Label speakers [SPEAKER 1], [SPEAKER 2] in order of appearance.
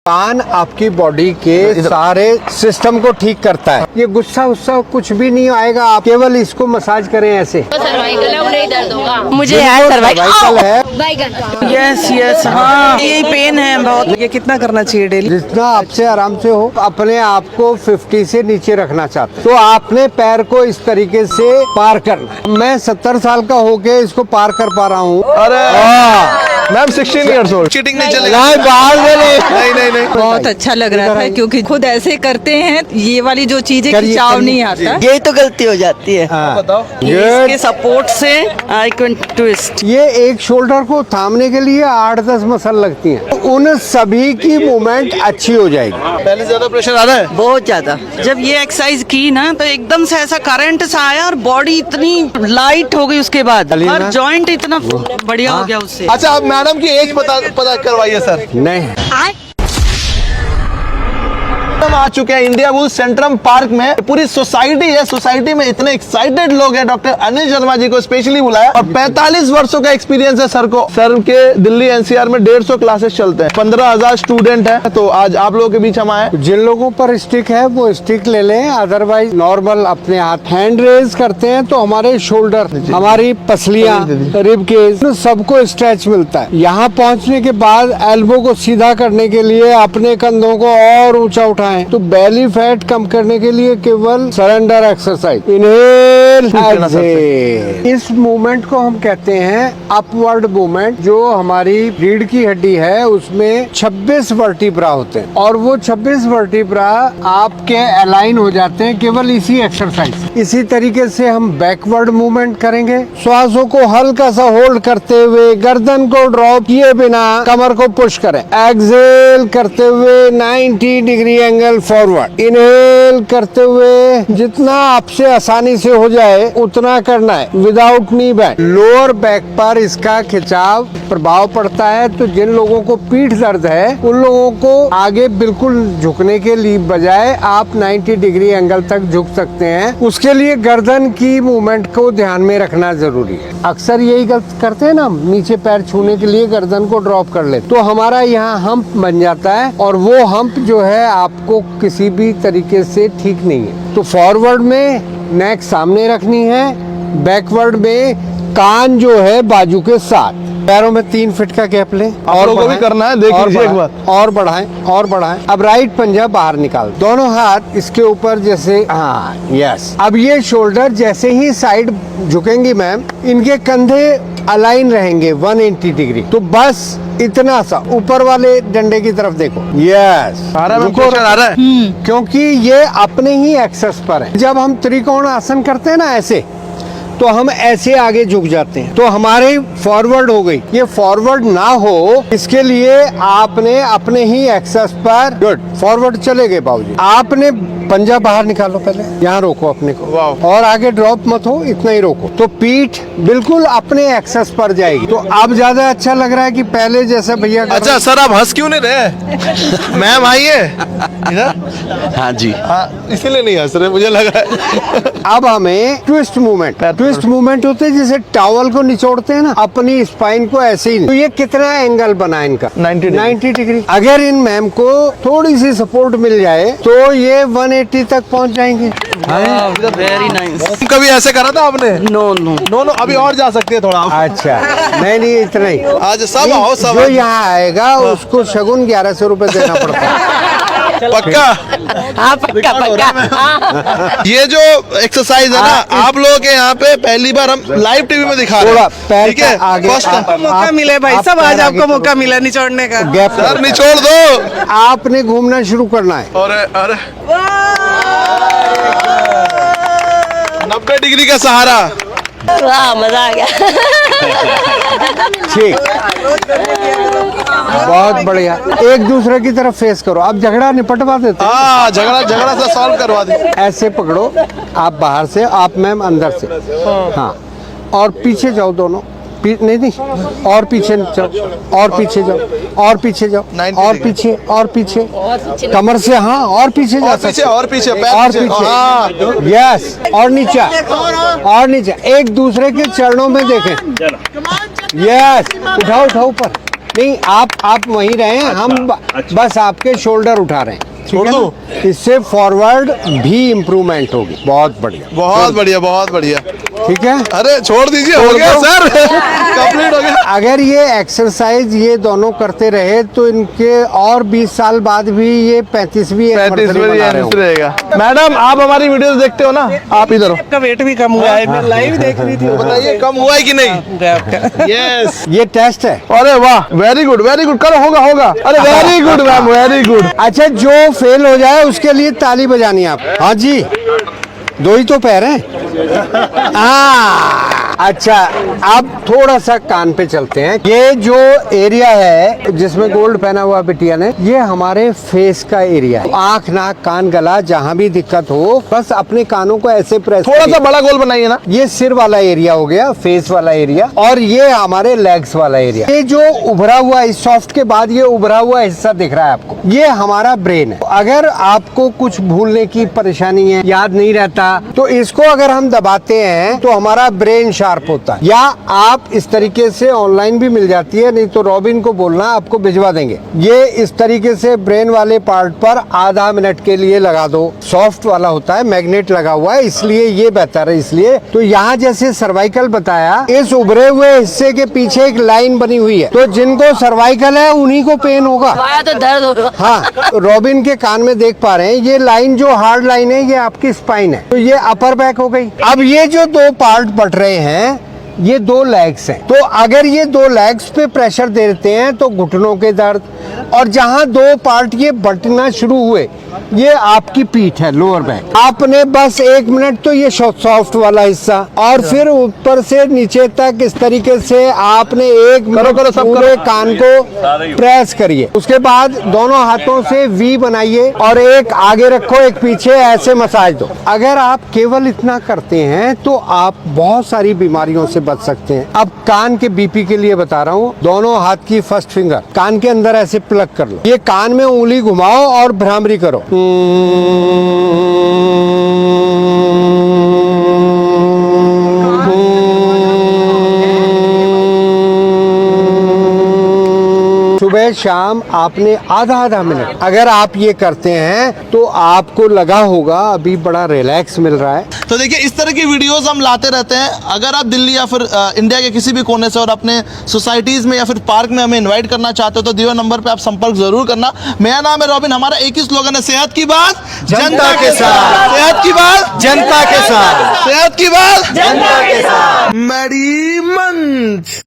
[SPEAKER 1] कान आपकी बॉडी के सारे सिस्टम को ठीक करता है। ये गुस्सा उस्सा कुछ भी नहीं आएगा, आप केवल इसको मसाज करें ऐसे।
[SPEAKER 2] सर्वाइकल है, नहीं दर्द होगा।
[SPEAKER 3] मुझे है
[SPEAKER 1] सर्वाइकल है।
[SPEAKER 3] यस यस, हाँ यही पेन है बहुत। ये कितना करना चाहिए डेली?
[SPEAKER 1] जितना आपसे आराम से हो। अपने आप को 50 से नीचे रखना चाहते तो आपने पैर को इस तरीके से पार करना। मैं 70 साल का होके इसको पार कर पा रहा हूँ।
[SPEAKER 4] अरे मैम 16 इयर्स ओल्ड, चीटिंग नहीं चलेगा।
[SPEAKER 1] बाहर
[SPEAKER 4] नहीं।
[SPEAKER 3] बहुत अच्छा लग रहा था क्योंकि खुद ऐसे करते हैं। ये वाली जो चीज है खिंचाव नहीं आता, ये तो गलती हो जाती है।
[SPEAKER 4] बताओ
[SPEAKER 3] इसके सपोर्ट से आई कैन ट्विस्ट।
[SPEAKER 1] ये एक शोल्डर को थामने के लिए 8-10 मसल लगती हैं। उन सभी की मूवमेंट अच्छी हो जाएगी।
[SPEAKER 4] पहले से ज्यादा प्रेशर आ रहा है?
[SPEAKER 3] बहुत ज्यादा। जब ये एक्सरसाइज की ना तो एकदम से ऐसा करंट सा आया और बॉडी इतनी लाइट हो गई उसके बाद, और जॉइंट इतना बढ़िया हो गया उससे।
[SPEAKER 4] अच्छा, आप मैडम की एज पता करवाइए सर।
[SPEAKER 1] नहीं,
[SPEAKER 4] हम आ चुके हैं इंडिया बुल सेंट्रम पार्क में। पूरी सोसाइटी है, सोसाइटी में इतने एक्साइटेड लोग हैं। डॉक्टर अनिल शर्मा जी को स्पेशली बुलाया और 45 वर्षों का एक्सपीरियंस है सर को। सर के दिल्ली एनसीआर में 150 क्लासेस चलते हैं, 15,000 स्टूडेंट हैं। तो आज आप लोगों के बीच हम आए।
[SPEAKER 1] जिन लोगों पर स्टिक है वो स्टिक ले लें, अदरवाइज नॉर्मल अपने हाथ हैंड रेज करते हैं तो हमारे शोल्डर, हमारी पसलियां, रिब केज, सबको स्ट्रेच मिलता है। यहाँ पहुँचने के बाद एल्बो को सीधा करने के लिए अपने कंधों को और ऊंचा उठाएं। तो बेली फैट कम करने के लिए केवल सरेंडर एक्सरसाइज, इनहेल एक्सहेल। इस मूवमेंट को हम कहते हैं अपवर्ड मूवमेंट। जो हमारी रीढ़ की हड्डी है उसमें 26 वर्टिब्रा होते हैं और वो 26 वर्टिब्रा आपके अलाइन हो जाते हैं केवल इसी एक्सरसाइज। इसी तरीके से हम बैकवर्ड मूवमेंट करेंगे। श्वासों को हल्का सा होल्ड करते हुए गर्दन को ड्रॉप किए बिना कमर को पुश करें। एक्सहेल करते हुए 90 डिग्री एंगल फॉरवर्ड। इनहेल करते हुए जितना आपसे आसानी से हो जाए उतना करना है विदाउट नी बैंड। लोअर बैक पर इसका खिंचाव प्रभाव पड़ता है। तो जिन लोगों को पीठ दर्द है उन लोगों को आगे बिल्कुल झुकने के लिए बजाय आप 90 डिग्री एंगल तक झुक सकते हैं। उसके लिए गर्दन की मूवमेंट को ध्यान में रखना जरूरी है। अक्सर यही गलत करते हैं ना, नीचे पैर छूने के लिए गर्दन को ड्रॉप कर ले तो हमारा यहाँ हम्प बन जाता है और वो हम्प जो है आपको किसी भी तरीके से ठीक नहीं है। तो फॉरवर्ड में नेक सामने रखनी है, बैकवर्ड में कान जो है बाजू के साथ, पैरों में 3 फीट का गैप लें।
[SPEAKER 4] और को भी करना है, देख लीजिए एक बार।
[SPEAKER 1] और बढ़ाएं और बढ़ाएं। अब राइट पंजा बाहर निकाल, दोनों हाथ इसके ऊपर जैसे, हाँ यस। अब ये शोल्डर जैसे ही साइड झुकेंगी मैम, इनके कंधे अलाइन रहेंगे 180 डिग्री। तो बस इतना सा ऊपर वाले डंडे की तरफ देखो। यस,
[SPEAKER 4] आ रहा है।
[SPEAKER 1] क्योंकि ये अपने ही एक्सेस पर है। जब हम त्रिकोण आसन करते हैं ना ऐसे, तो हम ऐसे आगे झुक जाते हैं तो हमारे फॉरवर्ड हो गई। ये फॉरवर्ड ना हो इसके लिए आपने अपने ही एक्सेस पर, गुड, फॉरवर्ड चले गए बाबूजी। आपने पंजा बाहर निकालो, पहले यहाँ रोको अपने को और आगे ड्रॉप मत हो, इतना ही रोको। तो पीठ बिल्कुल अपने एक्सेस पर जाएगी। तो अब ज्यादा अच्छा लग रहा है कि पहले जैसा भैया।
[SPEAKER 4] अच्छा सर, आप हंस क्यों नहीं रहे? मैम आइए इधर।
[SPEAKER 5] हाँ जी,
[SPEAKER 4] हाँ, इसीलिए नहीं हंस रहे, मुझे लगा है।
[SPEAKER 1] अब हमें ट्विस्ट मूवमेंट, ट्विस्ट मूवमेंट होते हैं जैसे टॉवल को निचोड़ते हैं ना, अपनी स्पाइन को ऐसे ही। तो ये कितना एंगल बना इनका? 90 डिग्री। अगर इन मैम को थोड़ी सी सपोर्ट मिल जाए तो ये 180 तक पहुंच जाएंगे।
[SPEAKER 3] Very nice.
[SPEAKER 4] कभी ऐसे करा था आपने?
[SPEAKER 3] नो,
[SPEAKER 4] अभी और जा सकते हैं थोड़ा।
[SPEAKER 1] अच्छा, नहीं इतना ही।
[SPEAKER 4] आज सब आओ, सब
[SPEAKER 1] जो यहाँ आएगा उसको शगुन 1100 रुपए देना पड़ता है।
[SPEAKER 4] पक्का?
[SPEAKER 3] हाँ पक्का।
[SPEAKER 4] ये जो एक्सरसाइज है ना, आप लोगों के यहाँ पे पहली बार हम लाइव टीवी में दिखा रहे हैं, ठीक है? फर्स्ट
[SPEAKER 3] मौका मिले भाई सब, आज आपको मौका मिला निचोड़ने का।
[SPEAKER 1] गैप
[SPEAKER 4] सर निचोड़ दो।
[SPEAKER 1] आपने घूमना शुरू करना है।
[SPEAKER 4] अरे 90 डिग्री का सहारा।
[SPEAKER 2] वाह, मजा आ गया।
[SPEAKER 1] ठीक, बहुत बढ़िया। एक दूसरे की तरफ फेस करो। अब झगड़ा निपटवा देते हैं।
[SPEAKER 4] हाँ, झगड़ा से सॉल्व करवा दी।
[SPEAKER 1] ऐसे पकड़ो, आप बाहर से, आप मैम अंदर से। हाँ, और पीछे जाओ दोनों। नहीं, और पीछे जाओ, और पीछे जाओ, और पीछे जाओ, और पीछे, और पीछे, कमर से, हाँ, और पीछे जा सकते,
[SPEAKER 4] और पीछे,
[SPEAKER 1] और पीछे, यस, और नीचे, और नीचे। एक दूसरे के चरणों में देखें। यस, उठाओ ऊपर। नहीं, आप वहीं रहे, हम बस आपके शोल्डर उठा रहे हैं।
[SPEAKER 4] छोड़ दो।
[SPEAKER 1] इससे फॉरवर्ड भी इम्प्रूवमेंट होगी। बहुत बढ़िया,
[SPEAKER 4] बहुत बढ़िया, बहुत बढ़िया।
[SPEAKER 1] ठीक है।
[SPEAKER 4] अरे छोड़ दीजिए, हो गया सर, कंप्लीट हो गया।
[SPEAKER 1] अगर ये एक्सरसाइज ये दोनों करते रहे तो इनके और 20 साल बाद भी ये 35वीं
[SPEAKER 4] रहेगा। मैडम, आप हमारी वीडियोस देखते हो ना? आप इधर हो।
[SPEAKER 5] का वेट भी कम हुआ है, मैं लाइव देख रही थी।
[SPEAKER 4] बताइए कम हुआ है कि नहीं? यस।
[SPEAKER 1] ये टेस्ट है।
[SPEAKER 4] अरे वाह, वेरी गुड, वेरी गुड। करो, होगा। अरे very good ma'am, very good.
[SPEAKER 1] अच्छा, जो फेल हो जाए उसके लिए ताली बजानी है आप। हाँ जी, 2 ही तो पैर हैं। अच्छा, अब थोड़ा सा कान पे चलते हैं। ये जो एरिया है जिसमें गोल्ड पहना हुआ बिटिया ने, ये हमारे फेस का एरिया है। आंख, नाक, कान, गला, जहाँ भी दिक्कत हो बस अपने कानों को ऐसे प्रेस,
[SPEAKER 4] थोड़ा सा बड़ा गोल बनाइए ना।
[SPEAKER 1] ये सिर वाला एरिया हो गया, फेस वाला एरिया, और ये हमारे लेग्स वाला एरिया। ये जो उभरा हुआ, इस सॉफ्ट के बाद ये उभरा हुआ हिस्सा दिख रहा है आपको, ये हमारा ब्रेन है। अगर आपको कुछ भूलने की परेशानी है, याद नहीं रहता, तो इसको अगर हम दबाते हैं तो हमारा ब्रेन शार्प होता है। या आप इस तरीके से ऑनलाइन भी मिल जाती है, नहीं तो रॉबिन को बोलना, आपको भिजवा देंगे। ये इस तरीके से ब्रेन वाले पार्ट पर आधा मिनट के लिए लगा दो। सॉफ्ट वाला होता है, मैग्नेट लगा हुआ है, इसलिए ये बेहतर है। इसलिए तो यहाँ जैसे सर्वाइकल बताया, इस उभरे हुए हिस्से के पीछे एक लाइन बनी हुई है, तो जिनको सर्वाइकल है उन्हीं को पेन होगा।
[SPEAKER 2] आया तो दर्द होगा।
[SPEAKER 1] हाँ, रॉबिन के कान में देख पा रहे हैं, ये लाइन जो हार्ड लाइन है, ये आपकी स्पाइन है, तो ये अपर बैक हो गई। अब ये जो 2 पार्ट बट रहे हैं, ये 2 लेग्स हैं। तो अगर ये 2 लेग्स पे प्रेशर देते हैं तो घुटनों के दर्द, और जहां 2 पार्ट ये बटना शुरू हुए, ये आपकी पीठ है, लोअर बैक। आपने बस 1 मिनट तो ये सॉफ्ट वाला हिस्सा, और फिर ऊपर से नीचे तक इस तरीके से आपने 1 मिनट पूरे कान को प्रेस करिए। उसके बाद दोनों हाथों से वी बनाइए और एक आगे रखो, एक पीछे, ऐसे मसाज दो। अगर आप केवल इतना करते हैं तो आप बहुत सारी बीमारियों से बच सकते हैं। अब कान के बीपी के लिए बता रहा हूँ, दोनों हाथ की फर्स्ट फिंगर कान के अंदर ऐसे प्लग कर लो, ये कान में उंगली घुमाओ और भ्रामरी करो। सुबह शाम आपने आधा मिनट अगर आप ये करते हैं तो आपको लगा होगा अभी बड़ा रिलैक्स मिल रहा है।
[SPEAKER 4] तो देखिए, इस तरह की वीडियोस हम लाते रहते हैं। अगर आप दिल्ली या फिर इंडिया के किसी भी कोने से और अपने सोसाइटीज में या फिर पार्क में हमें इनवाइट करना चाहते हो तो दिए हुए नंबर पे आप संपर्क जरूर करना। मेरा नाम है रॉबिन, हमारा एक ही स्लोगन है, सेहत की बात जनता के साथ, सेहत की बात जनता के साथ, सेहत की बात जनता के साथ। मरी मंच।